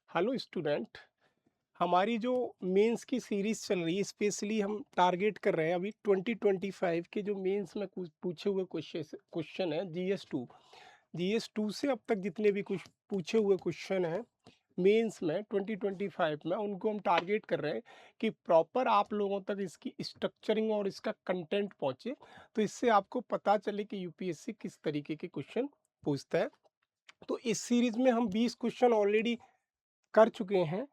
Hello student. हमारी जो mains की सीरीज चल रही है, स्पेशली हम टारगेट कर रहे हैं अभी 2025 के जो मेंस में कुछ पूछे हुए क्वेश्चन है जीएस 2 से अब तक जितने भी कुछ पूछे हुए क्वेश्चन हैं मेंस में 2025 में, उनको हम टारगेट कर रहे हैं कि प्रॉपर आप लोगों तक इसकी स्ट्रक्चरिंग और इसका कंटेंट पहुंचे, तो इससे आपको पता चले कि यूपीएससी किस तरीके के क्वेश्चन पूछता है। तो इस सीरीज में हम 20 क्वेश्चन ऑलरेडी कर चुके हैं।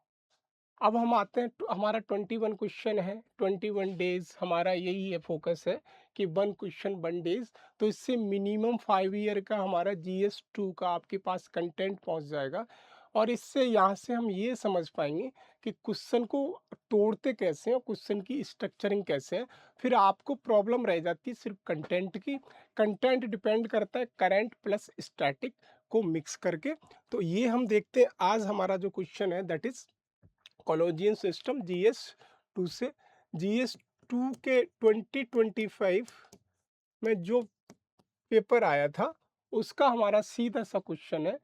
अब हम आते हैं हमारा 21 क्वेश्चन है, 21 डेज हमारा यही है, फोकस है कि 1 क्वेश्चन 1 डेज। तो इससे मिनिमम 5 ईयर का हमारा GS 2 का आपके पास कंटेंट पहुंच जाएगा। और इससे यहाँ से हम ये समझ पाएंगे कि क्वेश्चन को तोड़ते कैसे हैं और क्वेश्चन की स्ट्रक्चरिंग कैसे है। फिर आपको प्रॉब्लम रह जाती है सिर्फ कंटेंट की। कंटेंट डिपेंड करता है करंट प्लस स्टैटिक को मिक्स करके। तो ये हम देखते हैं आज हमारा जो क्वेश्चन है, दैट इज कॉलोजियन सिस्टम GS 2 से। GS 2 के 2025 में जो पेपर आया था उसका हमारा सीधा सा क्वेश्चन है।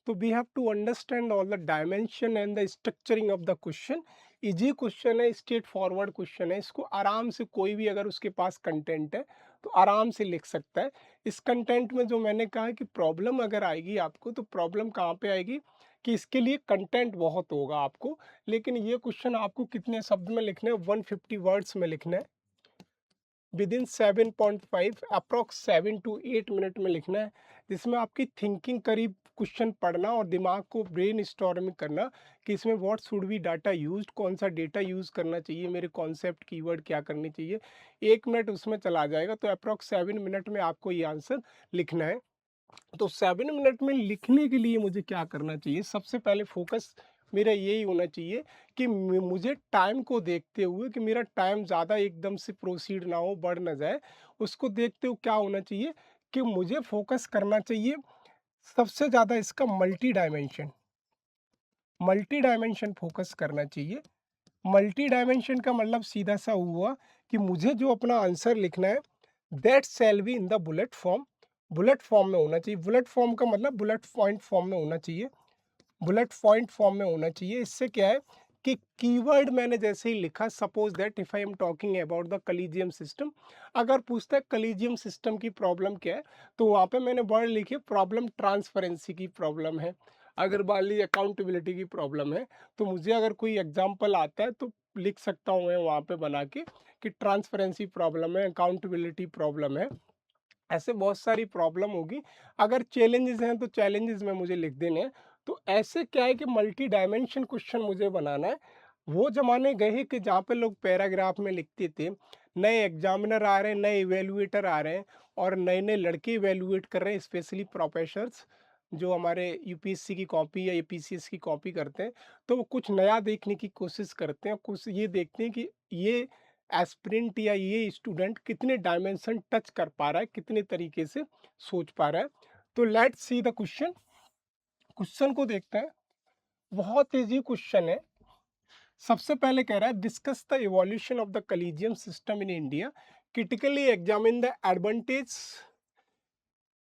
तो we have to understand all the dimension and the structuring of the question. Easy question है, स्ट्रेट फॉरवर्ड क्वेश्चन है, इसको आराम से कोई भी अगर उसके पास कंटेंट है तो आराम से लिख सकता है। इस कंटेंट में जो मैंने कहा है कि प्रॉब्लम अगर आएगी आपको, तो प्रॉब्लम कहाँ पे आएगी कि इसके लिए कंटेंट बहुत होगा आपको। लेकिन ये क्वेश्चन आपको कितने शब्द में लिखने हैं? 150 वर्ड्स में लिखना है with in 7.5 approx 7 to 8 minute में लिखना है, जिसमें आपकी थिंकिंग करीब क्वेश्चन पढ़ना और दिमाग को ब्रेन स्टॉर्मिंग करना कि इसमें what should be data used, कौन सा डेटा यूज़ करना चाहिए, मेरे कॉन्सेप्ट कीवर्ड क्या करनी चाहिए। 1 मिनट उसमें चला जाएगा, तो अप्रॉक्स 7 मिनट में आपको ये आंसर लिखना है। तो 7 मिनट में लिखने के लिए मुझे क्या करना चाहिए? सबसे पहले फोकस मेरा यही होना चाहिए कि मुझे टाइम को देखते हुए कि मेरा टाइम ज़्यादा एकदम से प्रोसीड ना हो, बढ़ ना जाए, उसको देखते हुए क्या होना चाहिए कि मुझे फोकस करना चाहिए सबसे ज़्यादा इसका मल्टी डायमेंशन फोकस करना चाहिए। मल्टी डायमेंशन का मतलब सीधा सा हुआ कि मुझे जो अपना आंसर लिखना है that shall be in the bullet form में होना चाहिए। बुलेट फॉर्म का मतलब बुलेट पॉइंट फॉर्म में होना चाहिए, बुलेट पॉइंट फॉर्म में होना चाहिए। इससे क्या है कि कीवर्ड मैंने जैसे ही लिखा, suppose that if I am talking about the collegium system, अगर पूछता है कलीजियम सिस्टम की प्रॉब्लम क्या है, तो वहाँ पे मैंने वर्ड लिखे प्रॉब्लम ट्रांसपेरेंसी की प्रॉब्लम है। अगर मान ली अकाउंटेबिलिटी की प्रॉब्लम है, तो मुझे अगर कोई एग्जाम्पल आता है तो लिख सकता हूँ मैं वहाँ पे बना के कि ट्रांसपेरेंसी प्रॉब्लम है, अकाउंटेबिलिटी प्रॉब्लम है। ऐसे बहुत सारी प्रॉब्लम होगी। अगर चैलेंजेस हैं तो चैलेंजेस में मुझे लिख देने हैं। तो ऐसे क्या है कि मल्टी डायमेंशन क्वेश्चन मुझे बनाना है। वो जमाने गए हैं कि जहाँ पे लोग पैराग्राफ में लिखते थे, नए एग्जामिनर आ रहे हैं, नए इवेल्युएटर आ रहे हैं और नए नए लड़के इवेल्युएट कर रहे हैं, स्पेशली प्रोफेसर्स जो हमारे यूपीएससी की कॉपी या एपीसीएस की कॉपी करते हैं। तो वो कुछ नया देखने की कोशिश करते हैं, कुछ ये देखते हैं कि ये एस्पिरेंट या ये स्टूडेंट कितने डायमेंशन टच कर पा रहा है, कितने तरीके से सोच पा रहा है। तो let's see the question. Question को देखते हैं। बहुत इजी क्वेश्चन है। सबसे पहले कह रहा है discuss the evolution of the collegium system in India, critically examine the advantage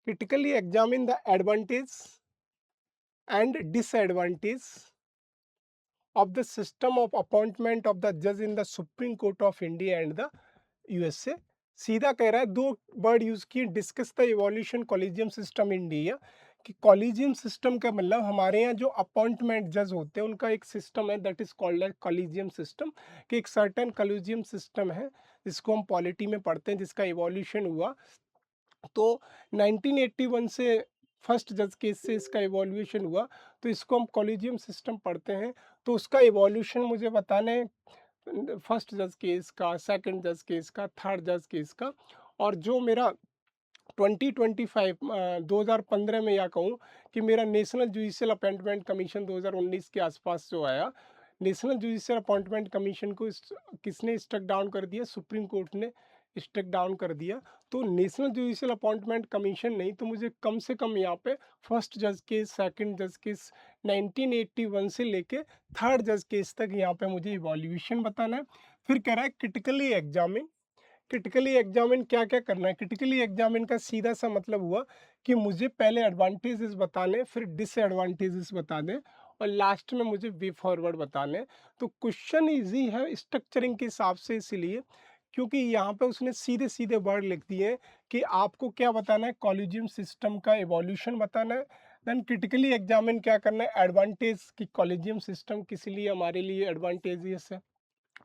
critically examine the advantage and disadvantage of the system of appointment of the judge in the Supreme Court of India and the USA। सीधा कह रहा है, दो word use किए, discuss the evolution collegium system in India. कि collegium system का मतलब हमारे यहाँ जो अपॉइंटमेंट जज होते हैं उनका एक सिस्टम है, that is called collegium system. कि एक सर्टेन कॉलेजियम सिस्टम है जिसको हम पॉलिटी में पढ़ते हैं, जिसका इवोल्यूशन हुआ। तो 1981 से फर्स्ट जज केस से इसका इवोल्यूशन हुआ, तो इसको हम कॉलेजियम सिस्टम पढ़ते हैं। तो उसका इवोल्यूशन मुझे बताने, फर्स्ट जज केस का, सेकंड जज केस का, थर्ड जज केस का। और जो मेरा 2025 2015 में या कहूँ कि मेरा नेशनल जुडिशियल अपॉइंटमेंट कमीशन 2019 के आसपास जो आया, नेशनल जुडिशियल अपॉइंटमेंट कमीशन को किसने स्ट्रक डाउन कर दिया? सुप्रीम कोर्ट ने स्ट्रक डाउन कर दिया। तो नेशनल जुडिशियल अपॉइंटमेंट कमीशन नहीं तो मुझे कम से कम यहाँ पे फर्स्ट जज केस, सेकंड जज केस 1981 से लेके थर्ड जज केस तक यहाँ पे मुझे इवोल्यूशन बताना है। फिर कह रहा है क्रिटिकली एग्जामिन क्या क्या करना है? क्रिटिकली एग्जामिन का सीधा सा मतलब हुआ कि मुझे पहले एडवांटेजेस बताने, फिर डिसएडवांटेजेस बता दें और लास्ट में मुझे वे फॉरवर्ड बताने हैं। तो क्वेश्चन ईज़ी है स्ट्रक्चरिंग के हिसाब से, इसीलिए क्योंकि यहाँ पे उसने सीधे-सीधे वर्ड लिख दिए हैं कि आपको क्या बताना है, कॉलेजियम सिस्टम का इवोल्यूशन बताना है। देन क्रिटिकली एग्जामिन क्या करना है, एडवांटेज कि कॉलेजियम सिस्टम किस लिए हमारे लिए एडवांटेजियस है,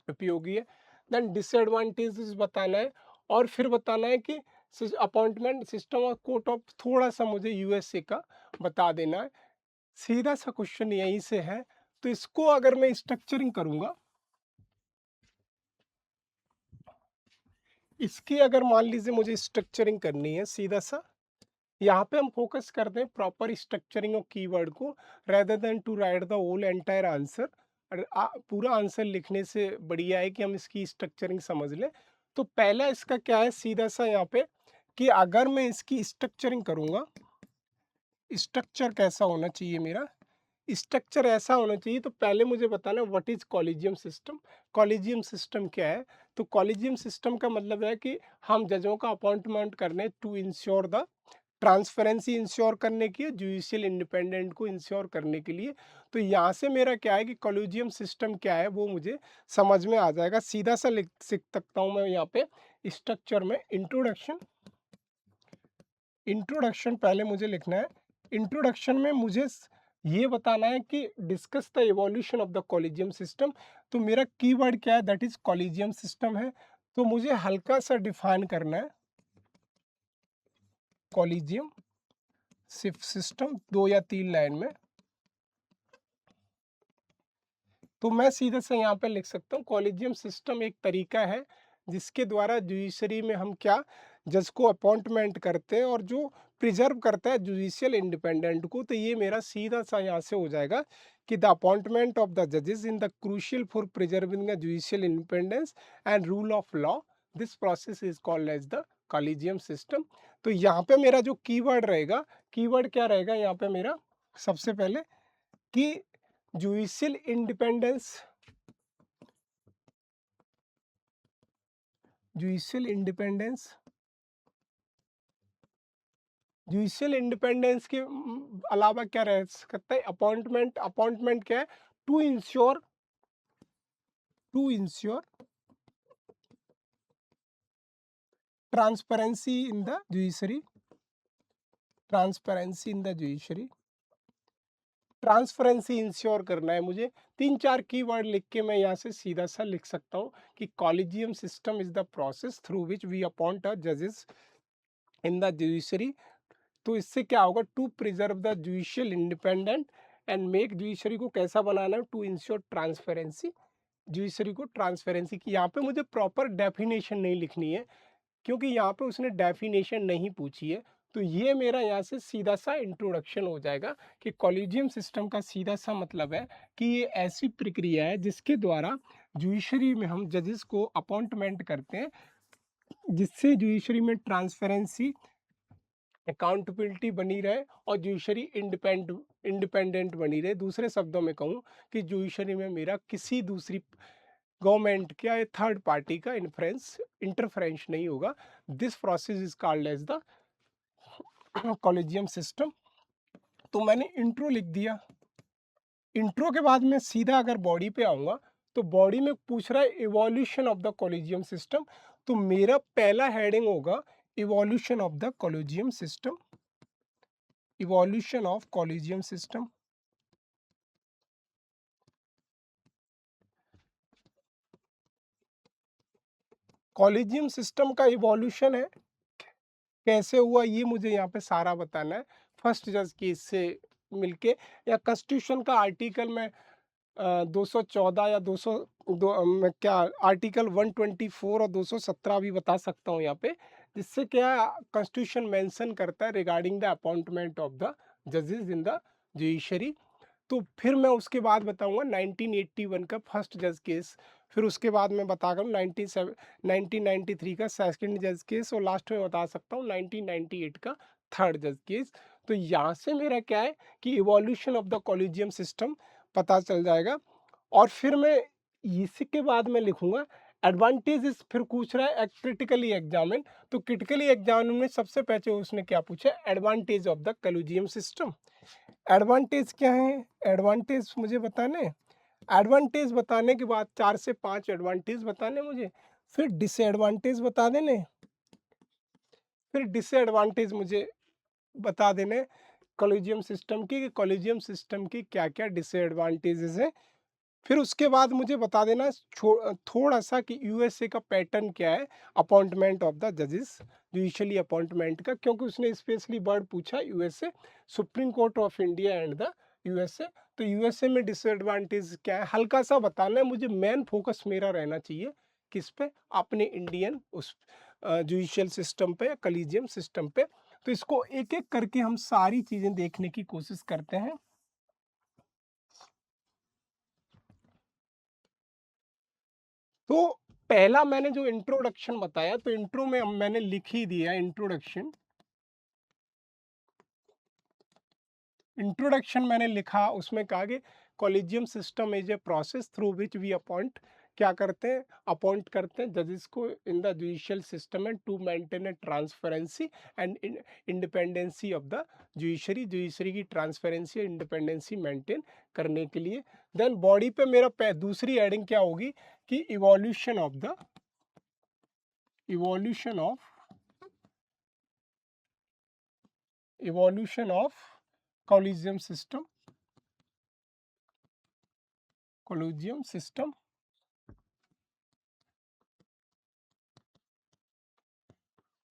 उपयोगी है। देन डिसएडवांटेजेस बताना है, और फिर बताना है कि अपॉइंटमेंट सिस्टम और कोर्ट ऑफ थोड़ा सा मुझे यूएसए का बता देना है। सीधा सा क्वेश्चन यहीं से है। तो इसको अगर मैं स्ट्रक्चरिंग करूंगा, इसकी अगर मान लीजिए मुझे स्ट्रक्चरिंग करनी है सीधा सा, यहाँ पे हम फोकस करते हैं प्रॉपर स्ट्रक्चरिंग ऑफ कीवर्ड को, rather than to write the whole entire answer. पूरा आंसर लिखने से बढ़िया है कि हम इसकी स्ट्रक्चरिंग समझ लें। तो पहला इसका क्या है सीधा सा यहाँ पे, कि अगर मैं इसकी स्ट्रक्चरिंग करूँगा, स्ट्रक्चर कैसा होना चाहिए मेरा, स्ट्रक्चर ऐसा होना चाहिए। तो पहले मुझे बताना what is collegium system. Collegium system क्या है? तो कॉलेजियम सिस्टम का मतलब है कि हम जजों का अपॉइंटमेंट करने to ensure the transparency, ensure करने की, जुडिशियल इंडिपेंडेंट को इंश्योर करने के लिए। तो यहाँ से मेरा क्या है कि कॉलेजियम सिस्टम क्या है वो मुझे समझ में आ जाएगा। सीधा सा लिख सीख सकता हूँ मैं यहाँ पे स्ट्रक्चर में। इंट्रोडक्शन, इंट्रोडक्शन पहले मुझे लिखना है। इंट्रोडक्शन में मुझे ये बताना है कि discuss the evolution of the collegium system. तो मेरा कीवर्ड क्या है, दैट इज कॉलेजियम सिस्टम है। तो मुझे हल्का सा डिफाइन करना है कॉलेजियम सिस्टम, 2 या 3 लाइन में। तो मैं सीधे से यहाँ पे लिख सकता हूँ कॉलेजियम सिस्टम एक तरीका है जिसके द्वारा जुडिशरी में हम क्या, जज को अपॉइंटमेंट करते हैं और जो प्रिजर्व करता है जुडिशियल इंडिपेंडेंट को। तो ये मेरा सीधा सा यहाँ से हो जाएगा कि द अपॉइंटमेंट ऑफ द जजेस in the crucial for preserving the judicial independence and rule of law, this process is called as the collegium system. तो यहाँ पे मेरा जो कीवर्ड रहेगा, कीवर्ड क्या रहेगा यहाँ पे मेरा, सबसे पहले कि judicial independence, judicial independence, judicial independence के अलावा क्या रह सकता है, अपॉइंटमेंट। अपॉइंटमेंट क्या है, to ensure, to ensure transparency in the judiciary, transparency in the judiciary, transparency ensure करना है मुझे। 3-4 कीवर्ड लिख के मैं यहाँ से सीधा सा लिख सकता हूँ कि collegium system is the process through which we appoint a जजेस इन द जुडिशरी। तो इससे क्या होगा, to preserve the judicial independent and make judiciary को कैसा बनाना है, टू इंश्योर ट्रांसपेरेंसी, जुडिशरी को ट्रांसपेरेंसी की। यहाँ पे मुझे प्रॉपर डेफिनेशन नहीं लिखनी है क्योंकि यहाँ पे उसने डेफिनेशन नहीं पूछी है। तो ये मेरा यहाँ से सीधा सा इंट्रोडक्शन हो जाएगा कि कॉलेजियम सिस्टम का सीधा सा मतलब है कि ये ऐसी प्रक्रिया है जिसके द्वारा जुडिशरी में हम जजेस को अपॉइंटमेंट करते हैं जिससे जुडिशरी में ट्रांसपेरेंसी, अकाउंटेबिलिटी बनी रहे और जुडिशरी इंडिपेंडेंट बनी रहे। दूसरे शब्दों में कहूँ कि जुडिशरी में मेरा किसी दूसरी गवर्नमेंट क्या है, थर्ड पार्टी का इंटरफेरेंस नहीं होगा। This process is called as the collegium system. तो मैंने इंट्रो लिख दिया। इंट्रो के बाद मैं सीधा अगर बॉडी पे आऊँगा तो बॉडी में पूछ रहा है evolution of the collegium system. तो मेरा पहला हेडिंग होगा evolution of the collegium system, evolution of collegium system. Collegium system का इवोल्यूशन है कैसे हुआ ये मुझे यहाँ पे सारा बताना है फर्स्ट जज केस से मिलके, या कॉन्स्टिट्यूशन का आर्टिकल में 214 या 200 मैं क्या आर्टिकल 124 और 217 भी बता सकता हूँ यहाँ पे, जिससे क्या कॉन्स्टिट्यूशन मेंशन करता है regarding the appointment of the जजेस इन द जुडिशरी। तो फिर मैं उसके बाद बताऊंगा 1981 का फर्स्ट जज केस, फिर उसके बाद मैं बताऊंगा 1993 का सेकंड जज केस, और लास्ट में बता सकता हूँ 1998 का थर्ड जज केस। तो यहाँ से मेरा क्या है कि evolution of the collegium system पता चल जाएगा। और फिर मैं इसी के बाद मैं लिखूंगा एडवांटेज इज, फिर पूछ रहा है क्रिटिकली एग्जामिन। तो क्रिटिकली एग्जामिन में सबसे पहले उसने क्या पूछा, advantage of the collegium system. Advantage क्या है, एडवांटेज मुझे बताने, एडवांटेज बताने के बाद 4 से 5 एडवांटेज बताने मुझे, फिर डिसएडवांटेज बता देने, फिर डिसएडवांटेज मुझे बता देने कॉलेजियम सिस्टम की, कि कॉलेजियम सिस्टम की क्या क्या डिसएडवांटेजेस हैं। फिर उसके बाद मुझे बता देना थोड़ा सा कि यूएसए का पैटर्न क्या है अपॉइंटमेंट ऑफ द जजेस, जुडिशली अपॉइंटमेंट का, क्योंकि उसने स्पेशली वर्ड पूछा USA, supreme court of India and the USA. तो यूएसए में डिसएडवांटेज क्या है हल्का सा बताना है मुझे, मेन फोकस मेरा रहना चाहिए किस पे, अपने इंडियन उस जुडिशियल सिस्टम पे, कॉलेजियम सिस्टम पे। तो इसको एक एक करके हम सारी चीजें देखने की कोशिश करते हैं। तो पहला मैंने जो इंट्रोडक्शन बताया, तो इंट्रो में मैंने लिख ही दिया इंट्रोडक्शन। इंट्रोडक्शन मैंने लिखा, उसमें कहा कि collegium system is a process through which we appoint, क्या करते हैं, अपॉइंट करते हैं जजेस को in the judicial system and to maintain a transparency and independency of the judiciary, judiciary की ट्रांसपेरेंसी और इंडिपेंडेंसी मेंटेन करने के लिए। देन बॉडी पे मेरा दूसरी एडिंग क्या होगी कि evolution of the, evolution of, evolution of collegium system, collegium system।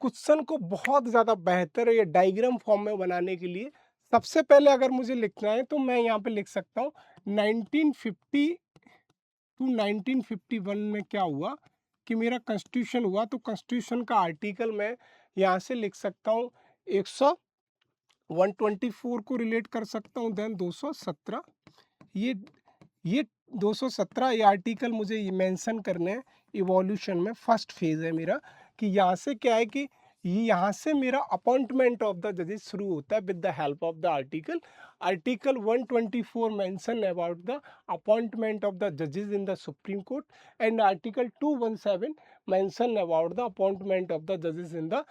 Question को बहुत ज़्यादा बेहतर या डायग्राम फॉर्म में बनाने के लिए सबसे पहले अगर मुझे लिखना है तो मैं यहाँ पे लिख सकता हूँ 1950 टू 1951 में क्या हुआ कि मेरा कॉन्स्टिट्यूशन हुआ। तो कॉन्स्टिट्यूशन का आर्टिकल मैं यहाँ से लिख सकता हूँ 124 को रिलेट कर सकता हूँ, देन 217, ये 217 ये आर्टिकल मुझे ये मेंशन करने हैं। इवोल्यूशन में फर्स्ट फेज है मेरा कि यहाँ से क्या है कि यहाँ से मेरा अपॉइंटमेंट ऑफ द जजेस शुरू होता है with the help of the article. Article 124 mention about the appointment of the जजेस in the supreme court and article 217 mention about the appointment of the जजेस in the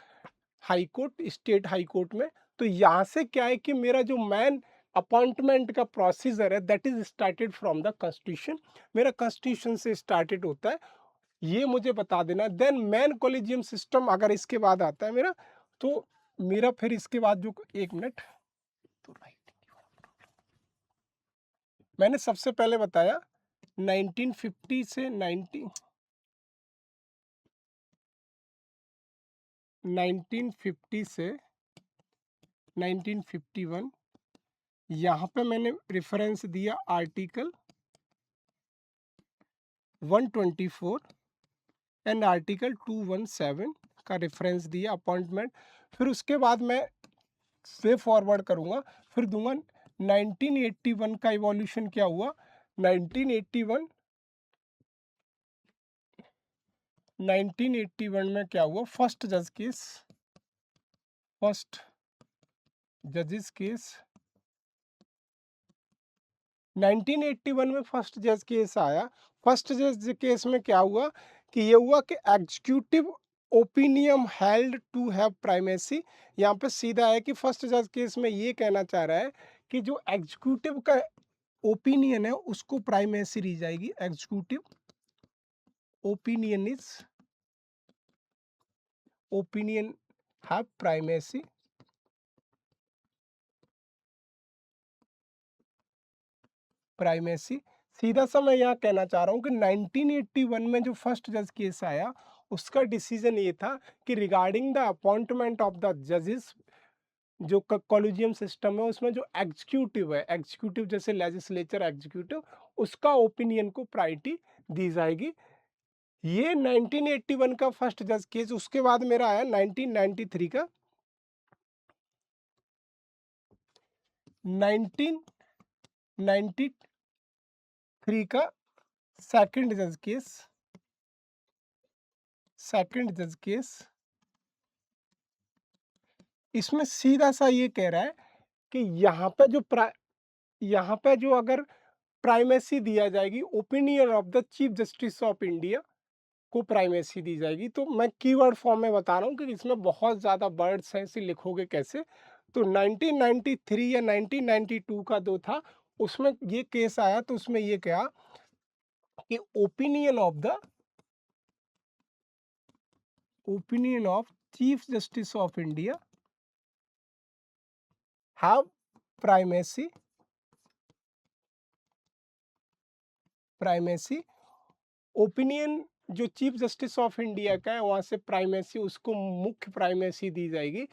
high court, state high court में। तो यहाँ से क्या है कि मेरा जो मैन अपॉइंटमेंट का प्रोसीजर है that is started from the constitution, मेरा कॉन्स्टिट्यूशन से स्टार्टेड होता है, ये मुझे बता देना। देन मैन कॉलेजियम सिस्टम अगर इसके बाद आता है मेरा, तो मेरा फिर इसके बाद जो, एक मिनट, तो मैंने सबसे पहले बताया 1950 से 1950 से 1951, यहाँ पे मैंने रेफरेंस दिया आर्टिकल 124 एंड आर्टिकल 217 का रेफरेंस दिया अपॉइंटमेंट। फिर उसके बाद मैं वे फॉरवर्ड करूँगा, फिर दूंगा 1981 का इवोल्यूशन क्या हुआ। 1981 1981 में क्या हुआ, फर्स्ट जज केस, फर्स्ट जजेस केस 1981 में फर्स्ट जज केस आया। फर्स्ट जज केस में क्या हुआ कि ये हुआ कि executive opinion held to have primacy. यहाँ पे सीधा है कि फर्स्ट जज केस में ये कहना चाह रहा है कि जो एग्जीक्यूटिव का ओपिनियन है उसको प्राइमेसी दी जाएगी। Executive opinion is, opinion have primacy, primacy. सीधा सा मैं यहाँ कहना चाह रहा हूँ कि 1981 में जो फर्स्ट जज केस आया उसका डिसीजन ये था कि regarding the appointment of the जजेस, जो कॉलेजियम सिस्टम है उसमें जो एग्जीक्यूटिव है, एग्जीक्यूटिव जैसे लेजिस्लेचर एग्जीक्यूटिव, उसका ओपिनियन को प्रायोरिटी दी जाएगी। ये 1981 का फर्स्ट जज केस। उसके बाद मेरा आया 1993 का, 1993 का सेकंड जज केस, सेकंड जज केस। इसमें सीधा सा ये कह रहा है कि यहाँ पे जो अगर प्राइमेसी दिया जाएगी, opinion of the chief justice of India को प्राइमेसी दी जाएगी। तो मैं कीवर्ड फॉर्म में बता रहा हूँ कि इसमें बहुत ज़्यादा वर्ड्स हैं, इसे लिखोगे कैसे। तो 1993 या 1992 का जो था, उसमें ये केस आया, तो उसमें ये कहा कि opinion of chief justice of India have primacy. Opinion जो चीफ जस्टिस ऑफ इंडिया का है, वहाँ से प्राइमेसी, उसको मुख्य प्राइमेसी दी जाएगी।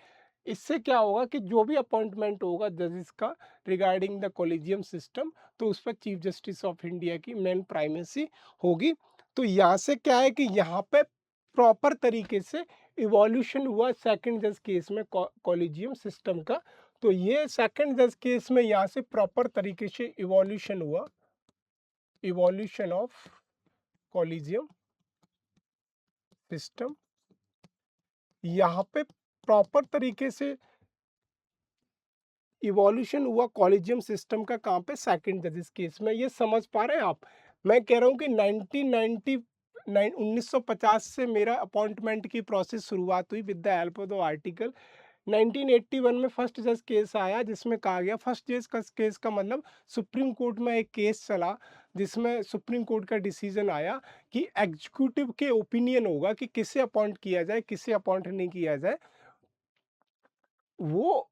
इससे क्या होगा कि जो भी अपॉइंटमेंट होगा जजेस का रिगार्डिंग द कॉलेजियम सिस्टम, तो उस पर चीफ जस्टिस ऑफ इंडिया की मेन प्राइमेसी होगी। तो यहाँ से क्या है कि यहाँ पे प्रॉपर तरीके से इवोल्यूशन हुआ सेकंड जज केस में कॉलेजियम सिस्टम का। तो ये सेकंड जज केस में यहाँ से प्रॉपर तरीके से इवोल्यूशन हुआ, इवोल्यूशन ऑफ कॉलेजियम सिस्टम। यहाँ पे प्रॉपर तरीके से इवोल्यूशन हुआ कॉलेजियम सिस्टम का, कहाँ पे, सेकंड जजेस केस में। ये समझ पा रहे हैं आप? मैं कह रहा हूँ कि 1950 से मेरा अपॉइंटमेंट की प्रोसेस शुरुआत हुई with the help of the article. 1981 में फर्स्ट जज केस आया, जिसमें कहा गया, फर्स्ट जज का केस का मतलब सुप्रीम कोर्ट में एक केस चला, जिसमें सुप्रीम कोर्ट का डिसीजन आया कि एग्जीक्यूटिव के ओपिनियन होगा कि किसे अपॉइंट किया जाए, किसे अपॉइंट नहीं किया जाए, वो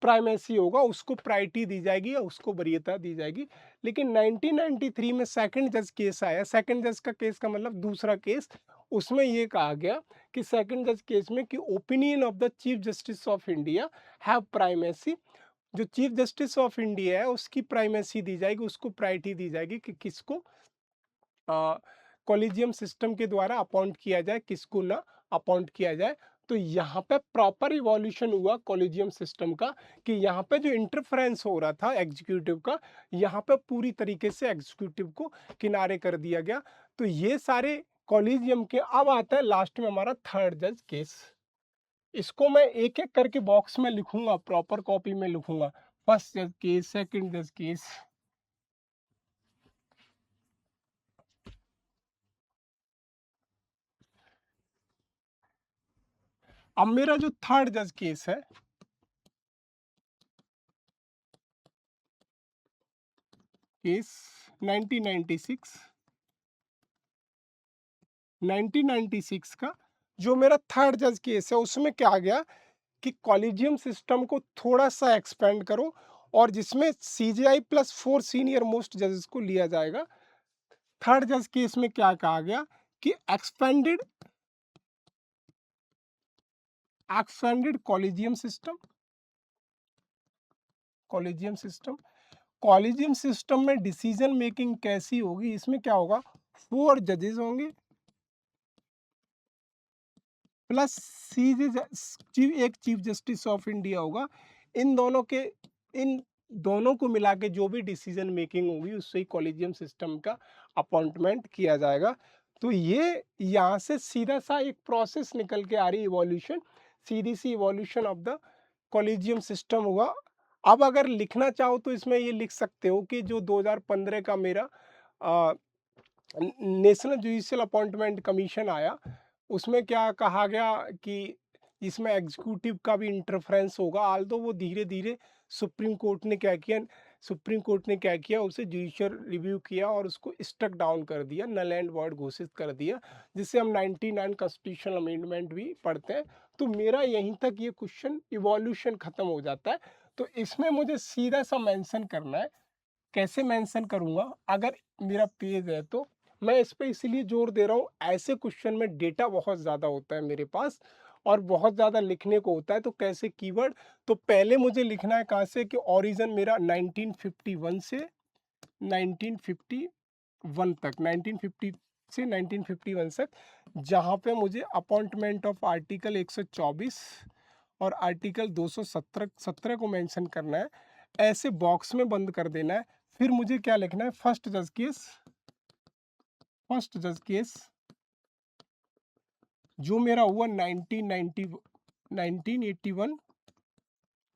प्राइमेसी होगा, उसको प्रायोरिटी दी जाएगी या उसको वरीयता दी जाएगी। लेकिन 1993 में सेकंड जज केस आया, सेकंड जज का केस का मतलब दूसरा केस, उसमें ये कहा गया कि सेकंड जज केस में कि opinion of the chief justice of India have primacy. जो चीफ जस्टिस ऑफ इंडिया है उसकी प्राइमेसी दी जाएगी, उसको प्रायोरिटी दी जाएगी कि किसको कॉलेजियम सिस्टम के द्वारा अपॉइंट किया जाए, किसको ना अपॉइंट किया जाए। तो यहाँ पे प्रॉपर इवोल्यूशन हुआ कॉलेजियम सिस्टम का, कि यहाँ पे जो इंटरफेरेंस हो रहा था एग्जीक्यूटिव का, यहाँ पे पूरी तरीके से एग्जीक्यूटिव को किनारे कर दिया गया। तो ये सारे कॉलेजियम के। अब आता है लास्ट में हमारा थर्ड जज केस। इसको मैं एक एक करके बॉक्स में लिखूंगा, प्रॉपर कॉपी में लिखूंगा। फर्स्ट जज केस, सेकंड जज केस। अब मेरा जो थर्ड जज केस है, केस 1996, 1996 का जो मेरा थर्ड जज केस है, उसमें क्या आ गया कि कॉलेजियम सिस्टम को थोड़ा सा एक्सपेंड करो, और जिसमें सीजीआई प्लस 4 सीनियर मोस्ट जजेस को लिया जाएगा। थर्ड जज केस में क्या कहा गया कि expanded collegium system, collegium system, collegium system में डिसीजन मेकिंग कैसी होगी, इसमें क्या होगा, 4 जजेस होंगे प्लस एक चीफ जस्टिस ऑफ इंडिया होगा। इन दोनों के, इन दोनों को मिला के जो भी डिसीजन मेकिंग होगी, उससे ही कॉलेजियम सिस्टम का अपॉइंटमेंट किया जाएगा। तो ये यहाँ से सीधा सा एक प्रोसेस निकल के आ रही, इवोल्यूशन, सीधी सी evolution of the collegium system हुआ। अब अगर लिखना चाहो तो इसमें ये लिख सकते हो कि जो 2015 का मेरा नेशनल जुडिशियल अपॉइंटमेंट कमीशन आया, उसमें क्या कहा गया कि इसमें एग्जीक्यूटिव का भी इंटरफेरेंस होगा। आल्दो वो धीरे धीरे सुप्रीम कोर्ट ने क्या किया, सुप्रीम कोर्ट ने क्या किया, उसे जुडिशियल रिव्यू किया और उसको स्टक डाउन कर दिया, नल एंड वॉइड घोषित कर दिया, जिससे हम 99 कॉन्स्टिट्यूशनल अमेंडमेंट भी पढ़ते हैं। तो मेरा यहीं तक ये क्वेश्चन इवोल्यूशन खत्म हो जाता है। तो इसमें मुझे सीधा सा मेंशन करना है। कैसे मेंशन करूंगा, अगर मेरा पेज है तो मैं इस पे इसलिए जोर दे रहा हूँ, ऐसे क्वेश्चन में डेटा बहुत ज़्यादा होता है मेरे पास और बहुत ज़्यादा लिखने को होता है। तो कैसे कीवर्ड, तो पहले मुझे लिखना है कहाँ से कि ओरिजिन मेरा 1951 से 1951 तक, 1950 से 1951 तक, जहाँ पे मुझे अपॉइंटमेंट ऑफ आर्टिकल 124 और आर्टिकल 217 को मेंशन करना है, ऐसे बॉक्स में बंद कर देना है। फिर मुझे क्या लिखना है, फर्स्ट जज केस, फर्स्ट जज केस जो मेरा हुआ 1981,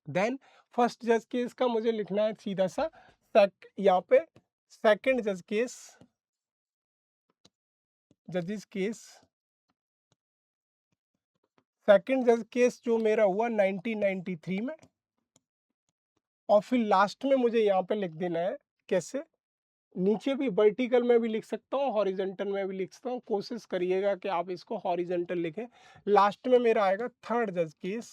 देन फर्स्ट जज केस का मुझे लिखना है सीधा सा यहाँ पे सेकंड जज केस, जजेस केस सेकंड जज केस जो मेरा हुआ 1993 में, और फिर लास्ट में मुझे यहाँ पे लिख देना है कैसे, नीचे भी वर्टिकल में भी लिख सकता हूँ, हॉरिजेंटल में भी लिख सकता हूँ, कोशिश करिएगा कि आप इसको हॉरिजेंटल लिखें। लास्ट में मेरा आएगा थर्ड जज केस।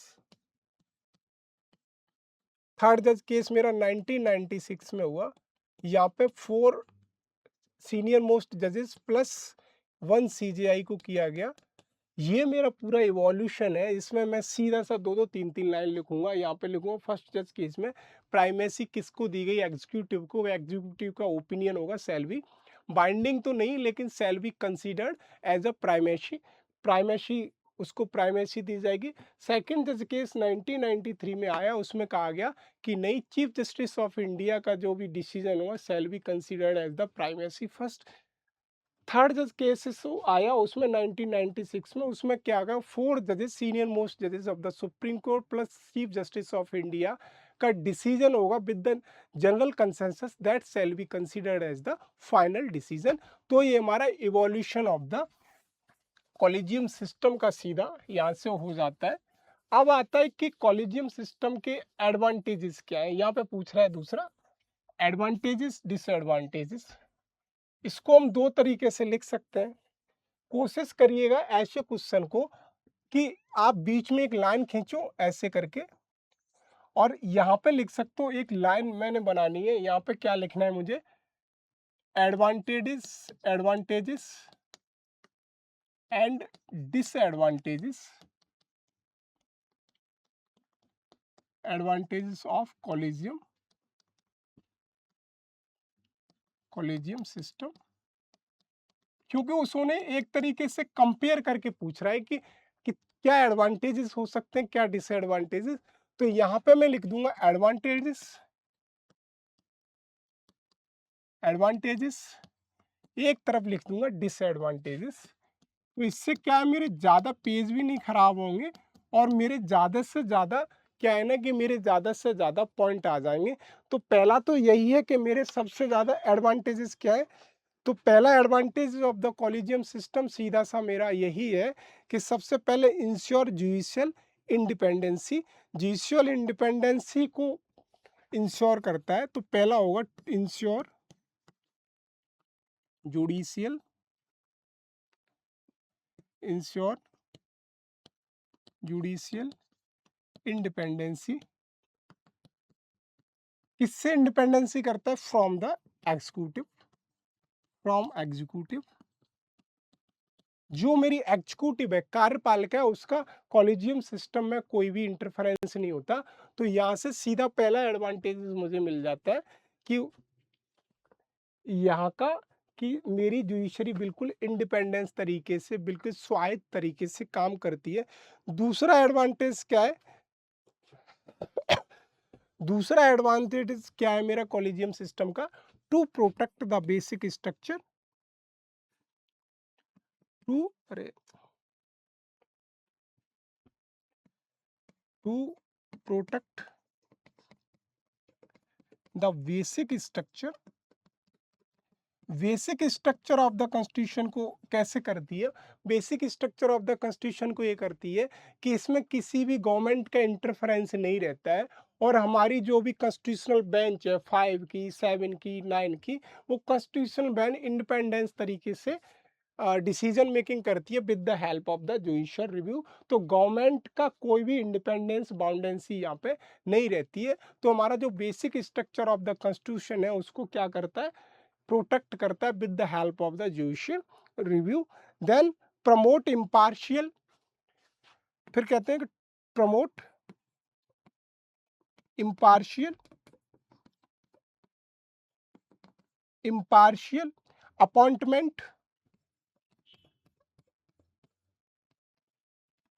थर्ड जज केस मेरा 1996 में हुआ। यहाँ पे 4 सीनियर मोस्ट जजेस प्लस 1 सीजेआई को किया गया। ये मेरा पूरा इवोल्यूशन है। इसमें मैं सीधा सा 2-2 3-3 लाइन लिखूंगा। यहाँ पे लिखूंगा फर्स्ट जज केस में प्राइमेसी किसको दी गई, एग्जीक्यूटिव को। एग्जीक्यूटिव का ओपिनियन होगा शैल बी बाइंडिंग तो नहीं, लेकिन shall be considered as a primacy. Primacy उसको प्राइमेसी दी जाएगी। सेकंड जज केस 1993 में आया, उसमें कहा गया कि नहीं, चीफ जस्टिस ऑफ इंडिया का जो भी डिसीजन होगा शैल be considered as the primacy first. Third जज केसेस आया उसमें 1996 में, उसमें क्या आगा, 4 जजेस सीनियर मोस्ट जजेस of the supreme court plus chief justice of India का डिसीजन होगा with the general consensus that shell be considered as the final decision. तो ये हमारा evolution of the collegium system का सीधा यहाँ से हो जाता है। अब आता है कि कॉलेजियम सिस्टम के एडवांटेजेस क्या है। यहाँ पे पूछ रहा है दूसरा, एडवांटेजेस डिसएडवांटेजेस। इसको हम 2 तरीके से लिख सकते हैं। कोशिश करिएगा ऐसे क्वेश्चन को कि आप बीच में एक लाइन खींचो ऐसे करके, और यहाँ पे लिख सकते हो, एक लाइन मैंने बनानी है। यहाँ पे क्या लिखना है मुझे, advantages, advantages and disadvantages, advantages of collegium, collegium system. क्योंकि उसने एक तरीके से कंपेयर करके पूछ रहा है कि क्या एडवांटेजेस हो सकते हैं, क्या डिसएडवांटेजेस। तो यहाँ पे मैं लिख दूंगा एडवांटेजेस, एडवांटेजेस, एक तरफ लिख दूंगा डिसएडवांटेजेस। तो इससे क्या है, मेरे ज़्यादा पेज भी नहीं खराब होंगे, और मेरे ज़्यादा से ज़्यादा क्या है ना कि मेरे ज़्यादा से ज़्यादा पॉइंट आ जाएंगे। तो पहला तो यही है कि मेरे सबसे ज़्यादा एडवांटेजेस क्या है। तो पहला advantage of the collegium system सीधा सा मेरा यही है कि सबसे पहले ensure judicial independency, judicial independency को इंश्योर करता है। तो पहला होगा ensure judicial, ensure judicial independency. किससे इंडिपेंडेंसी करता है, from the executive, from executive. जो मेरी एग्जीक्यूटिव है, कार्यपालिका है, उसका कॉलेजियम सिस्टम में कोई भी इंटरफेरेंस नहीं होता। तो यहाँ से सीधा पहला एडवांटेज मुझे मिल जाता है कि यहाँ का कि मेरी जुडिशरी बिल्कुल इंडिपेंडेंस तरीके से, बिल्कुल स्वायत्त तरीके से काम करती है। दूसरा एडवांटेज क्या है, दूसरा एडवांटेज क्या है मेरा कॉलेजियम सिस्टम का, to protect the basic structure, to अरे to protect the basic structure. Basic structure of the constitution को कैसे करती है, basic structure of the constitution को ये करती है कि इसमें किसी भी गवर्नमेंट का इंटरफेरेंस नहीं रहता है, और हमारी जो भी कॉन्स्टिट्यूशनल बेंच है 5 की, 7 की, 9 की, वो कॉन्स्टिट्यूशनल बेंच इंडिपेंडेंस तरीके से डिसीजन मेकिंग करती है with the help of the judicial review. तो गवर्नमेंट का कोई भी इंडिपेंडेंस बाउंडेंसी यहाँ पे नहीं रहती है। तो हमारा जो basic structure of the constitution है उसको क्या करता है, प्रोटेक्ट करता है with the help of the judicial review. Then promote impartial, फिर कहते हैं कि promote impartial, impartial appointment,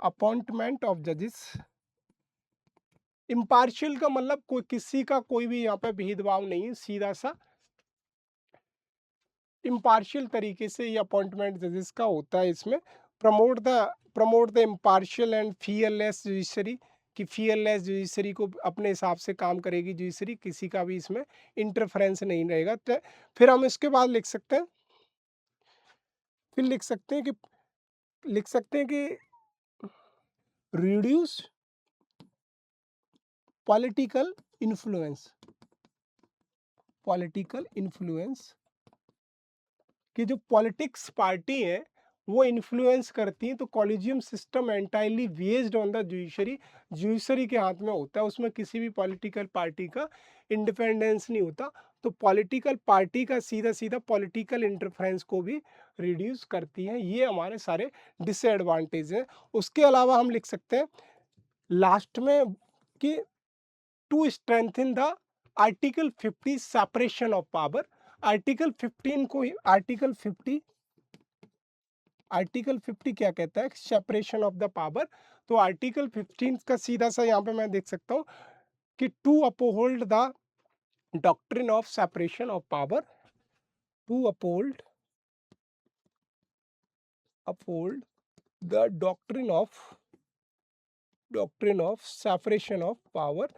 appointment of जजेस। इम्पार्शियल का मतलब कोई किसी का कोई भी यहाँ पे भेदभाव नहीं है, सीधा सा इम्पार्शियल तरीके से ये अपॉइंटमेंट जजेस का होता है। इसमें promote the impartial and fearless judiciary, कि फियरलेस जुडिशरी को अपने हिसाब से काम करेगी जुडिशरी, किसी का भी इसमें इंटरफेरेंस नहीं रहेगा। तो फिर हम इसके बाद लिख सकते हैं, फिर लिख सकते हैं कि reduce political influence, political influence कि जो पॉलिटिक्स पार्टी है वो इन्फ्लुएंस करती है, तो collegium system entirely based on the judiciary, judiciary के हाथ में होता है, उसमें किसी भी पॉलिटिकल पार्टी का इंडिपेंडेंस नहीं होता, तो पॉलिटिकल पार्टी का सीधा सीधा पॉलिटिकल इंटरफेरेंस को भी रिड्यूस करती है। ये हमारे सारे डिसएडवांटेज हैं। उसके अलावा हम लिख सकते हैं लास्ट में कि to strengthen the article 50 separation of power, article 15 को आर्टिकल 50 क्या कहता है, सेपरेशन ऑफ द पावर। तो आर्टिकल 15 का सीधा सा यहाँ पे मैं देख सकता हूँ कि to uphold the doctrine of separation of power, to uphold the doctrine of separation of power,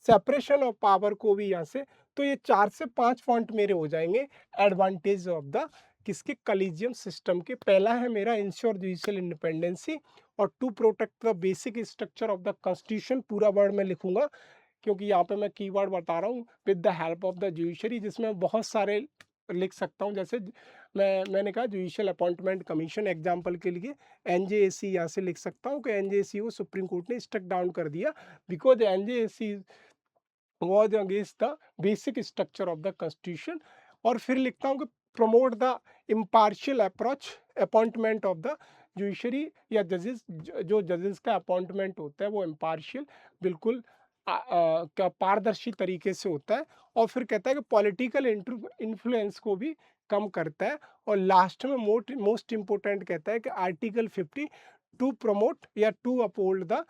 separation of power को भी यहाँ से, तो ये 4 से 5 पॉइंट मेरे हो जाएंगे एडवांटेज ऑफ द किसके कॉलेजियम सिस्टम के। पहला है मेरा इंश्योर जुडिशियल इंडिपेंडेंसी और to protect the basic structure of the constitution, पूरा वर्ड में लिखूंगा क्योंकि यहाँ पे मैं कीवर्ड बता रहा हूँ with the help of the judiciary, जिसमें बहुत सारे लिख सकता हूँ। जैसे मैंने कहा जुडिशियल अपॉइंटमेंट कमीशन, एग्जांपल के लिए एनजेएसी यहाँ से लिख सकता हूँ कि एनजेएसी को सुप्रीम कोर्ट ने स्ट्रक डाउन कर दिया because NJAC was against the basic structure of the constitution। और फिर लिखता हूँ कि promote the impartial approach appointment of the judiciary या जजेस, जो जजेस का अपॉइंटमेंट होता है वो impartial बिल्कुल क्या पारदर्शी तरीके से होता है। और फिर कहता है कि पॉलिटिकल इन्फ्लुएंस को भी कम करता है। और लास्ट में मोस्ट इम्पोर्टेंट कहता है कि आर्टिकल 50 टू प्रमोट या to uphold the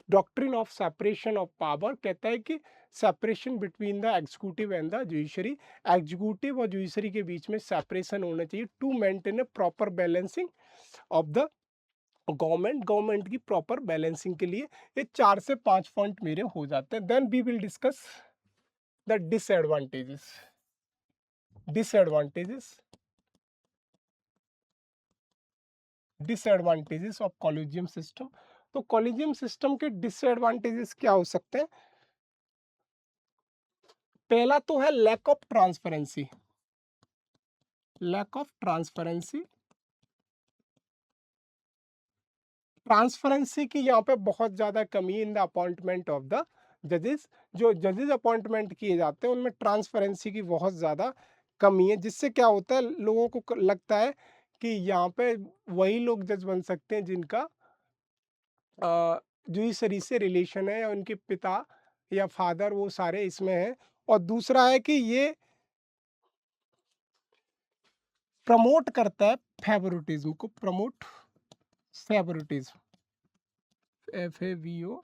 doctrine of separation of power, कहता है कि separation between the executive and the judiciary, executive और जुडिशरी के बीच में सेपरेशन होना चाहिए to maintain a proper balancing of the government की प्रॉपर बैलेंसिंग के लिए। ये 4 से 5 पॉइंट मेरे हो जाते हैं। Then we will discuss the disadvantages of collegium system. तो कॉलेजियम सिस्टम के डिसएडवांटेजेस क्या हो सकते हैं? पहला तो है लैक ऑफ ट्रांसपेरेंसी, ट्रांसपेरेंसी की यहाँ पे बहुत ज्यादा कमी in the appointment of the जजेस। जो जजेस अपॉइंटमेंट किए जाते हैं उनमें ट्रांसपेरेंसी की बहुत ज्यादा कमी है, जिससे क्या होता है लोगों को लगता है कि यहाँ पे वही लोग जज बन सकते हैं जिनका जुडिशरी से रिलेशन है या उनके पिता या फादर वो सारे इसमें हैं। और दूसरा है कि ये प्रमोट करता है फेवरेटिज्म को, फेवरेटिज्म FAVO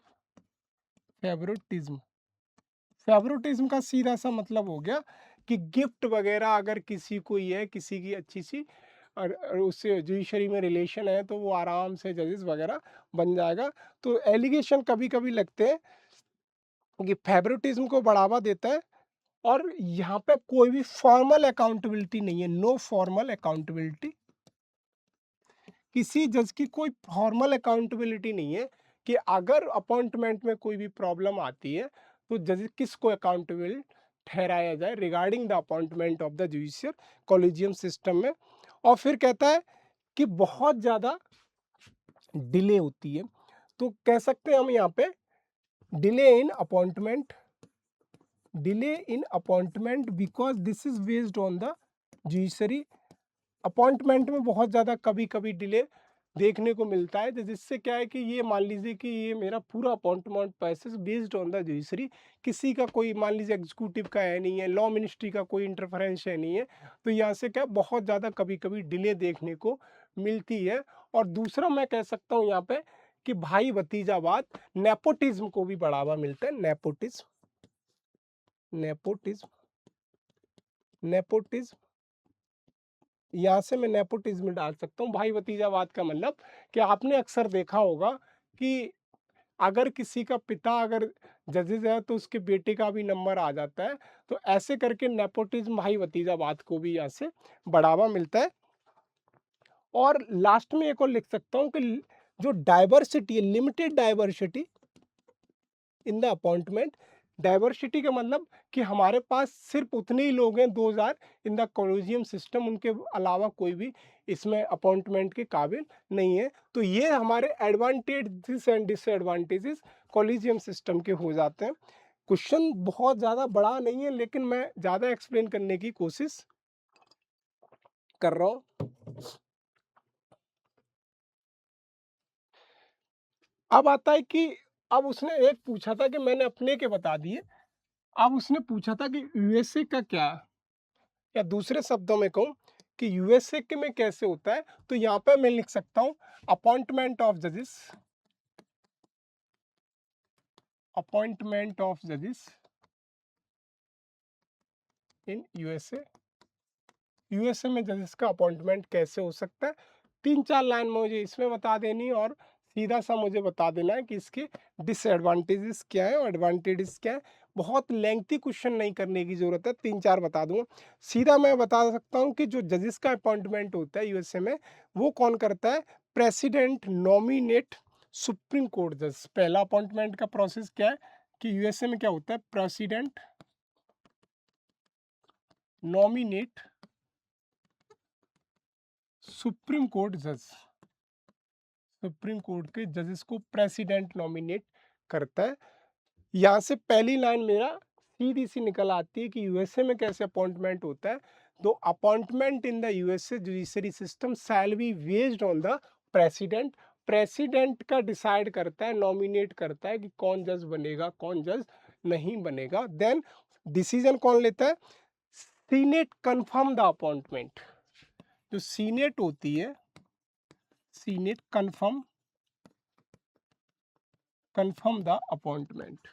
फेवरेटिज्म का सीधा सा मतलब हो गया कि गिफ्ट वगैरह अगर किसी को ही है, किसी की अच्छी सी और उससे जुडिशरी में रिलेशन है तो वो आराम से जजेस वगैरह बन जाएगा। तो एलिगेशन कभी कभी लगते हैं कि फेवरेटिज्म को बढ़ावा देता है और यहाँ पे कोई भी फॉर्मल अकाउंटेबिलिटी नहीं है, नो फॉर्मल अकाउंटेबिलिटी, किसी जज की कोई फॉर्मल अकाउंटेबिलिटी नहीं है कि अगर अपॉइंटमेंट में कोई भी प्रॉब्लम आती है तो जज किसको अकाउंटेबल ठहराया जाए regarding the appointment of the judicial collegium system में। और फिर कहता है कि बहुत ज़्यादा डिले होती है, तो कह सकते हैं हम यहाँ पे delay in appointment because this is based on the judiciary. Appointment में बहुत ज़्यादा कभी कभी डिले देखने को मिलता है, जिससे क्या है कि ये मान लीजिए कि ये मेरा पूरा appointment process based on the judiciary, किसी का कोई मान लीजिए एग्जीक्यूटिव का है नहीं है, लॉ मिनिस्ट्री का कोई इंटरफेरेंस है नहीं है, तो यहाँ से क्या बहुत ज़्यादा कभी कभी डिले देखने को मिलती है। और दूसरा मैं कह सकता हूँ यहाँ पे कि भाई भतीजावाद, नेपोटिज्म को भी बढ़ावा मिलता है। नेपोटिज्म यहाँ से मैं नेपोटिज्म डाल सकता हूँ। भाई भतीजावाद का मतलब कि आपने अक्सर देखा होगा कि अगर किसी का पिता अगर जजेस है तो उसके बेटे का भी नंबर आ जाता है, तो ऐसे करके नेपोटिज्म भाई भतीजावाद को भी यहाँ से बढ़ावा मिलता है। और लास्ट में एक और लिख सकता हूँ कि जो डाइवर्सिटी है, limited diversity in the appointment. Diversity का मतलब कि हमारे पास सिर्फ उतने ही लोग हैं 2000 इन द कॉलेजियम सिस्टम, उनके अलावा कोई भी इसमें अपॉइंटमेंट के काबिल नहीं है। तो ये हमारे advantages and disadvantages collegium system के हो जाते हैं। क्वेश्चन बहुत ज़्यादा बड़ा नहीं है, लेकिन मैं ज़्यादा एक्सप्लेन करने की कोशिश कर रहा हूँ। अब आता है कि अब उसने एक पूछा था कि मैंने अपने के बता दिए, अब उसने पूछा था कि यूएसए का क्या, या दूसरे शब्दों में कहूँ कि यूएसए के में कैसे होता है, तो यहाँ पे मैं लिख सकता हूँ अपॉइंटमेंट ऑफ जजेस, अपॉइंटमेंट ऑफ जजेस इन यूएसए। यूएसए में जजेस का अपॉइंटमेंट कैसे हो सकता है, 3-4 लाइन मुझे इसमें बता देनी है, और सीधा सा मुझे बता देना है कि इसके डिसएडवांटेजेस क्या है और एडवांटेजेस क्या है। बहुत लेंथी क्वेश्चन नहीं करने की जरूरत है, 3-4 बता दूंगा। सीधा मैं बता सकता हूँ कि जो जजेस का अपॉइंटमेंट होता है यूएसए में, वो कौन करता है, प्रेसिडेंट नॉमिनेट सुप्रीम कोर्ट जज। पहला अपॉइंटमेंट का प्रोसेस क्या है कि यूएसए में क्या होता है, प्रेसिडेंट नॉमिनेट सुप्रीम कोर्ट जज, सुप्रीम कोर्ट के जजेस को प्रेसिडेंट नॉमिनेट करता है। यहाँ से पहली लाइन मेरा सीधी सी निकल आती है कि यूएसए में कैसे अपॉइंटमेंट होता है। तो appointment in the USA judiciary system shall be based on the president. President का डिसाइड करता है, नॉमिनेट करता है कि कौन जज बनेगा कौन जज नहीं बनेगा। देन डिसीजन कौन लेता है, सीनेट कंफर्म द अपॉइंटमेंट। जो सीनेट होती है, सीनेट कंफर्म द अपॉइंटमेंट।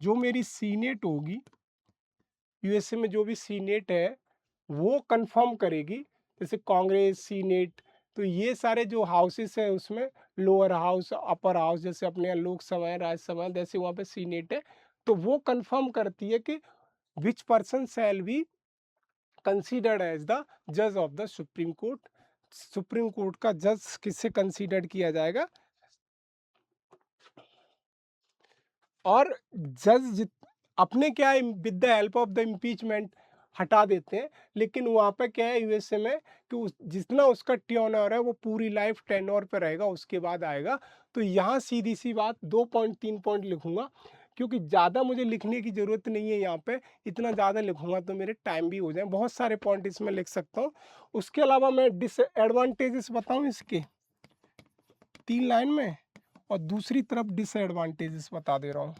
जो मेरी सीनेट होगी यूएसए में, जो भी सीनेट है वो कंफर्म करेगी। जैसे कांग्रेस सीनेट, तो ये सारे जो हाउसेस है उसमें लोअर हाउस अपर हाउस, जैसे अपने यहाँ लोकसभा है राज्यसभा है, जैसे वहाँ पे सीनेट है, तो वो कंफर्म करती है कि which person shall be considered as the जज of the supreme Court. Supreme Court का जज किससे कंसीडर्ड किया जाएगा, और जज अपने क्या है with the help of the impeachment हटा देते हैं। लेकिन वहाँ पे क्या है यूएसए में कि जितना उसका टेन्योर है वो पूरी लाइफ टेन्योर पे रहेगा, उसके बाद आएगा। तो यहाँ सीधी सी बात 2 पॉइंट 3 पॉइंट लिखूंगा, क्योंकि ज़्यादा मुझे लिखने की ज़रूरत नहीं है। यहाँ पे इतना ज़्यादा लिखूंगा तो मेरे टाइम भी हो जाए, बहुत सारे पॉइंट इसमें लिख सकता हूँ। उसके अलावा मैं डिसएडवांटेजेस बताऊँ इसके 3 लाइन में, और दूसरी तरफ डिसएडवांटेजेस बता दे रहा हूँ।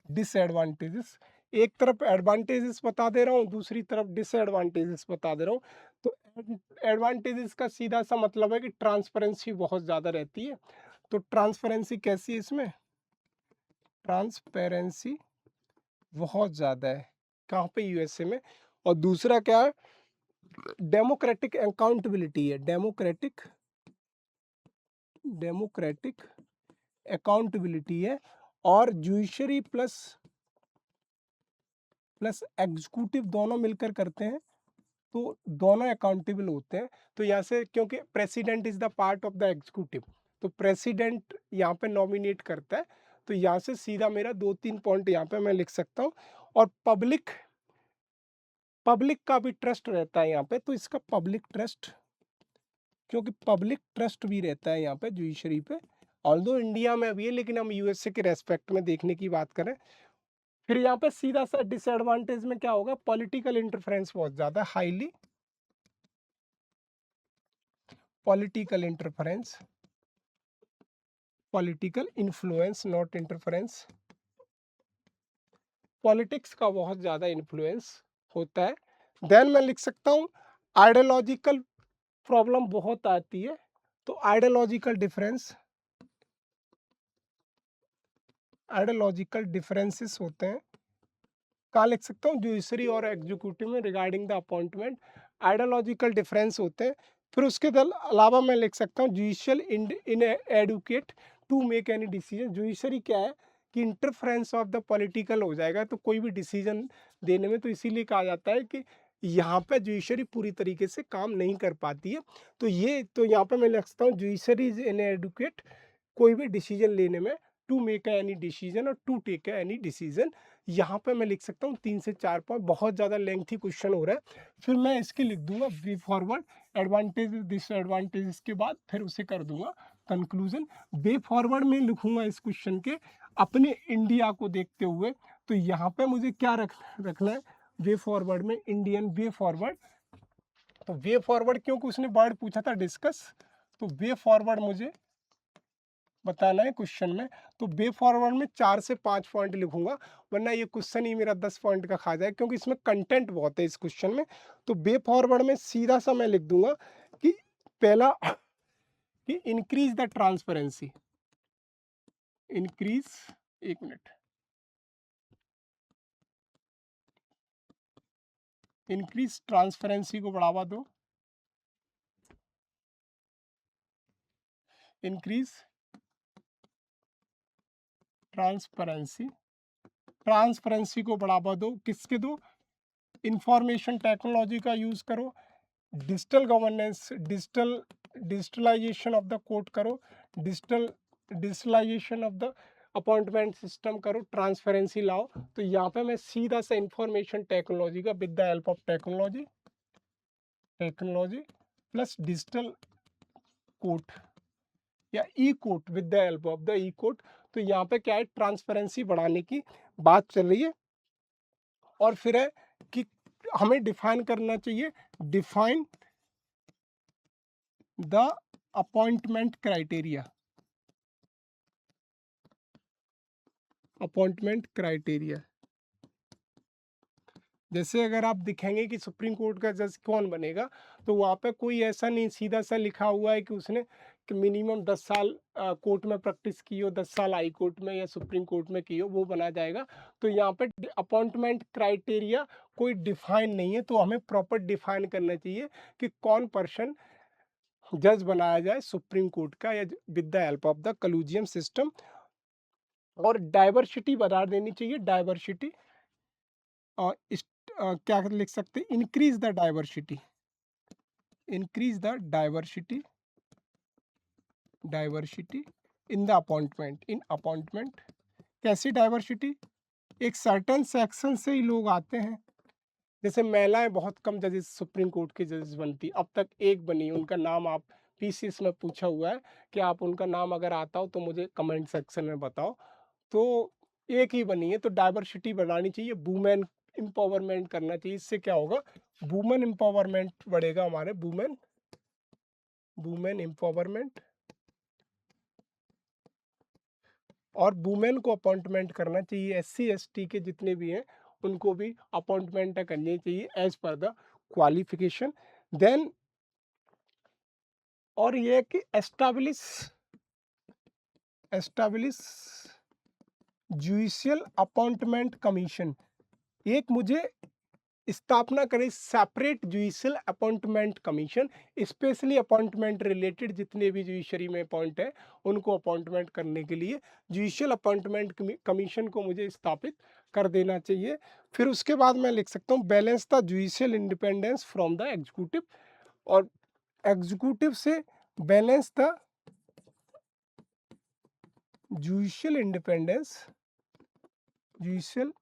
डिसएडवांटेजेस, एक तरफ एडवांटेजेस बता दे रहा हूँ, दूसरी तरफ डिसएडवांटेजेस बता दे रहा हूँ। तो एडवांटेजेस का सीधा सा मतलब है कि ट्रांसपेरेंसी बहुत ज़्यादा रहती है। तो ट्रांसपेरेंसी कैसी है इसमें, ट्रांसपेरेंसी बहुत ज़्यादा है कहाँ पे, यूएसए में। और दूसरा क्या है, डेमोक्रेटिक अकाउंटेबिलिटी है, डेमोक्रेटिक अकाउंटेबिलिटी है। और जुडिशरी प्लस एग्जीक्यूटिव दोनों मिलकर करते हैं, तो दोनों अकाउंटेबल होते हैं। तो यहाँ से क्योंकि president is the part of the executive, तो प्रेसिडेंट यहाँ पे नॉमिनेट करता है। तो यहाँ से सीधा मेरा 2-3 पॉइंट यहाँ पे मैं लिख सकता हूँ। और पब्लिक का भी ट्रस्ट रहता है यहाँ पे, तो इसका पब्लिक ट्रस्ट, क्योंकि पब्लिक ट्रस्ट भी रहता है यहाँ पे जुडिशरी पे। ऑल्दो इंडिया में भी है, लेकिन हम यूएसए के रेस्पेक्ट में देखने की बात करें। फिर यहाँ पे सीधा सा डिसएडवांटेज में क्या होगा, पॉलिटिकल इंटरफेरेंस बहुत ज्यादा, highly political interference, political influence not interference, politics का बहुत ज़्यादा इन्फ्लुएंस होता है। देन मैं लिख सकता हूँ आइडियोलॉजिकल प्रॉब्लम बहुत आती है। तो आइडियोलॉजिकल डिफरेंसेस होते हैं। कहाँ लिख सकता हूँ, जुडिशरी और एग्जीक्यूटिव में regarding the appointment ideological difference होते हैं। फिर उसके अलावा मैं लिख सकता हूँ judicial inadequate to make any decision. Judiciary क्या है कि इंटरफेरेंस ऑफ द पॉलिटिकल हो जाएगा तो कोई भी डिसीजन देने में, तो इसीलिए कहा जाता है कि यहाँ पे जुडिशरी पूरी तरीके से काम नहीं कर पाती है। तो ये तो यहाँ पे मैं लिख सकता हूँ जुडिशरी इज़ इनएडुकेट कोई भी डिसीजन लेने में, टू मेक एनी डिसीजन और टू टेक एनी डिसीजन। यहाँ पे मैं लिख सकता हूँ 3 से 4 पॉइंट, बहुत ज़्यादा लेंथी क्वेश्चन हो रहा है। फिर मैं इसके लिख दूंगा वे फॉरवर्ड, एडवांटेज डिसएडवांटेज, इसके बाद फिर उसे कर दूंगा कंक्लूजन। वे फॉरवर्ड में लिखूंगा इस क्वेश्चन के अपने इंडिया को देखते हुए। तो यहाँ पे मुझे क्या रखना है वे फॉरवर्ड में, इंडियन वे फॉरवर्ड। तो वे फॉरवर्ड क्योंकि उसने वर्ड पूछा था डिस्कस, तो वे फॉरवर्ड मुझे बताना है क्वेश्चन में। तो वे फॉरवर्ड में 4 से 5 पॉइंट लिखूंगा, वरना ये क्वेश्चन ही मेरा 10 पॉइंट का खा जाए, क्योंकि इसमें कंटेंट बहुत है इस क्वेश्चन में। तो वे फॉरवर्ड में सीधा सा मैं लिख दूंगा कि पहला कि इंक्रीज द ट्रांसपेरेंसी, इंक्रीज, एक मिनट, इंक्रीज ट्रांसपेरेंसी को बढ़ावा दो, इंक्रीज ट्रांसपेरेंसी, ट्रांसपेरेंसी को बढ़ावा दो, किसके दो, इंफॉर्मेशन टेक्नोलॉजी का यूज करो, digital governance, digitalization of the court करो, digitalization of the appointment system करो, ट्रांसपेरेंसी लाओ। तो यहाँ पे मैं सीधा सा इंफॉर्मेशन टेक्नोलॉजी का with the help of technology plus digital court या e court, with the help of the e court. तो यहाँ पे क्या है, ट्रांसपेरेंसी बढ़ाने की बात चल रही है। और फिर है कि हमें डिफाइन करना चाहिए, define the appointment criteria, appointment criteria. जैसे अगर आप दिखेंगे कि सुप्रीम कोर्ट का जज कौन बनेगा, तो वहाँ पे कोई ऐसा नहीं सीधा सा लिखा हुआ है कि उसने कि मिनिमम 10 साल कोर्ट में प्रैक्टिस की हो, 10 साल हाई कोर्ट में या सुप्रीम कोर्ट में की हो, वो बना जाएगा। तो यहाँ पे अपॉइंटमेंट क्राइटेरिया कोई डिफाइन नहीं है, तो हमें प्रॉपर डिफाइन करना चाहिए कि कौन पर्सन जज बनाया जाए सुप्रीम कोर्ट का, या with the help of the collegium system. और डाइवर्सिटी बढ़ा देनी चाहिए, डाइवर्सिटी। और क्या लिख सकते हैं, increase the diversity, increase the diversity, diversity in the appointment, in appointment. कैसी डाइवर्सिटी, एक सर्टेन सेक्शन से ही लोग आते हैं। जैसे महिलाएं बहुत कम जजेस सुप्रीम कोर्ट के जजेस बनती, अब तक एक बनी, उनका नाम आप पीसीएस में पूछा हुआ है कि आप उनका नाम अगर आता हो तो मुझे कमेंट सेक्शन में बताओ। तो एक ही बनी है, तो डाइवर्सिटी बढ़ानी चाहिए, वुमेन एम्पावरमेंट करना चाहिए। इससे क्या होगा, वुमेन एम्पावरमेंट बढ़ेगा हमारे, वुमेन, वुमेन एम्पावरमेंट। और वुमेन को अपॉइंटमेंट करना चाहिए, एससी एसटी के जितने भी हैं उनको भी अपॉइंटमेंट करनी चाहिए as per the qualification. Then और ये है कि एस्टैब्लिश जुडिशियल अपॉइंटमेंट कमीशन, एक मुझे स्थापना करें separate judicial appointment commission, specially appointment related जितने भी जुडिशरी में अपॉइंट है उनको अपॉइंटमेंट करने के लिए जुडिशियल अपॉइंटमेंट कमीशन को मुझे स्थापित कर देना चाहिए। फिर उसके बाद मैं लिख सकता हूँ balance the judicial independence from the executive, और एग्जीक्यूटिव से balance the judicial independence, judicial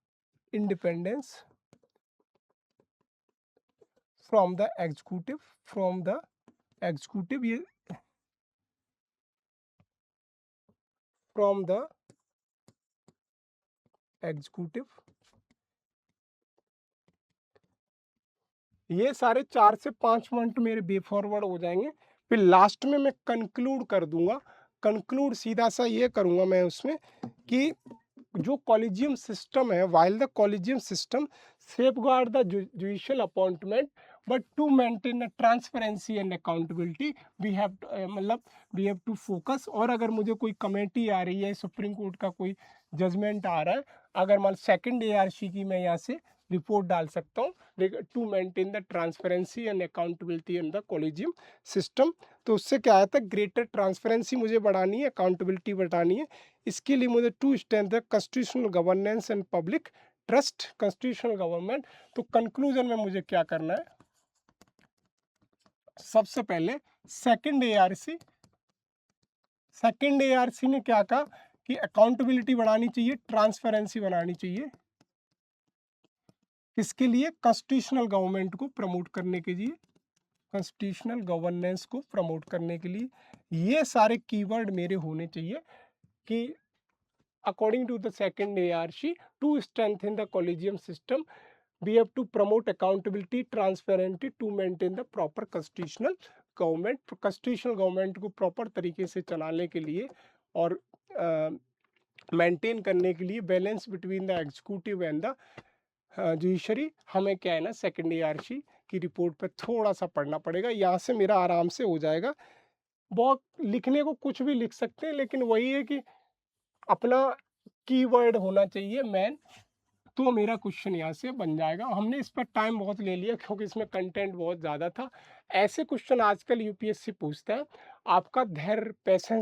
independence from the executive, from the executive, ये फ्रॉम द एग्जीक्यूटिव। ये सारे 4 से 5 पॉइंट मेरे बे फॉरवर्ड हो जाएंगे। फिर लास्ट में मैं कंक्लूड कर दूंगा, कंक्लूड सीधा सा ये करूंगा मैं उसमें कि जो कॉलेजियम सिस्टम है, while the collegium system safeguard the judicial appointment but to maintain the transparency and accountability we have, मतलब वी हैव टू फोकस। और अगर मुझे कोई कमेटी आ रही है, सुप्रीम कोर्ट का कोई जजमेंट आ रहा है, अगर मान सेकंड एआरसी की मैं यहाँ से रिपोर्ट डाल सकता हूँ to maintain the transparency and accountability in the collegium system. तो उससे क्या आता है, ग्रेटर ट्रांसपेरेंसी मुझे बढ़ानी है, अकाउंटेबिलिटी बढ़ानी है। इसके लिए मुझे to strengthen the constitutional governance and public trust constitutional government. तो कंक्लूजन में मुझे क्या करना है, सबसे पहले सेकंड एआरसी ने क्या कहा कि अकाउंटेबिलिटी बढ़ानी चाहिए, ट्रांसपेरेंसी बढ़ानी चाहिए, किसके लिए, कॉन्स्टिट्यूशनल गवर्नमेंट को प्रमोट करने के लिए, कॉन्स्टिट्यूशनल गवर्नेंस को प्रमोट करने के लिए। ये सारे कीवर्ड मेरे होने चाहिए कि according to the second ARC, to strengthen the collegium system, we have to promote accountability, transparency to maintain the proper constitutional government। constitutional government को proper तरीके से चलाने के लिए और मेंटेन करने के लिए balance between the executive and the judiciary, हमें क्या है ना सेकेंड ARC की रिपोर्ट पर थोड़ा सा पढ़ना पड़ेगा। यहाँ से मेरा आराम से हो जाएगा। बहुत लिखने को कुछ भी लिख सकते हैं, लेकिन वही है कि अपना कीवर्ड होना चाहिए मेन, तो मेरा क्वेश्चन यहाँ से बन जाएगा। हमने इस पर टाइम बहुत ले लिया क्योंकि इसमें कंटेंट बहुत ज़्यादा था। ऐसे क्वेश्चन आजकल यूपीएससी पूछता है, आपका धैर्य, पेशेंस